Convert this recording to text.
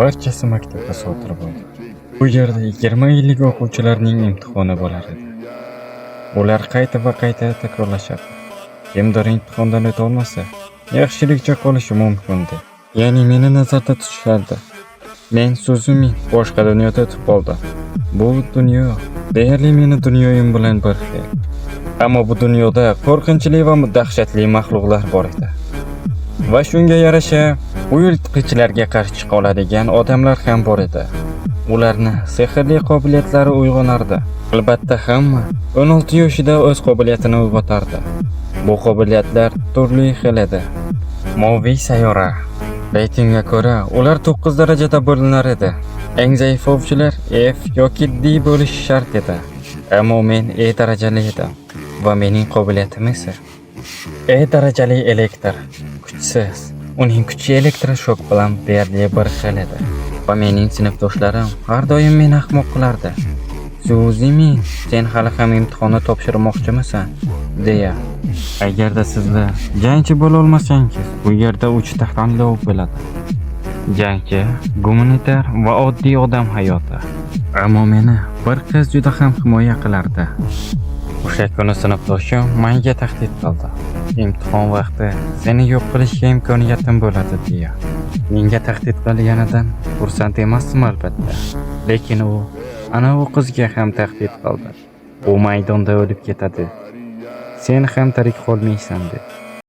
barchasi maktabda sodir bo'ldi. Bu yerda 20 yillik o'quvchilarning imtihoni bo'lar edi. Ular qayta va qayta takrorlashadi. Kimdir imtihondan o'ta olmasa, yaxshilikcha qolishi mumkin-di. Ya'ni meni nazarda tutishardi. Men so'zimning boshqa dunyoda o'tib qoldim. Bu dunyo deyarli meni dunyoyim bilan bir xil. Ammo bu dunyoda qo'rqinchli va dahshatli maxluqlar bor edi. Va shunga yarasha u yirtqichlarga qarshi chiqa oladigan odamlar ham bor edi. Ularni sehrli qobiliyatlari uyg'onardi. Albatta hamma 16 yoshida o'z qobiliyatini uyg'otardi. Bu qobiliyatlar turli xil edi. Moviy sayyora reytingga ko'ra ular 9 darajada bo'linar edi. Eng zaif ovchilar F yoki D bo'lishi shart edi. Ammo men E darajali edim va mening qobiliyatim esa E darajali elektr. Kuchsiz. Uning kuchi elektroshok bilan deyarli bir xil edi. Va mening sinfdoshlarim har doim meni ahmoq qilardi. "So'zing, sen hali ham imtihonni topshirmoqchimisan?" deya. Agarda sizlar jangchi bo'la olmasangiz, bu yerda 3 ta tanlov bo'ladi. Jangchi, gumanitar va oddiy odam hayoti. Ammo meni bir qiz juda ham himoya qilardi. O'sha kuni sinfdoshim menga tahdid qildi. Imtihon vaqti seni yo'q qilishga imkoniyatim bo'ladi deya. Menga tahdid qilganidan xursand emasdim albatta. Lekin u ana u qizga ham tahdid qildi. U maydonda o'lib ketadi. Sen ham tirik qolmaysan deb.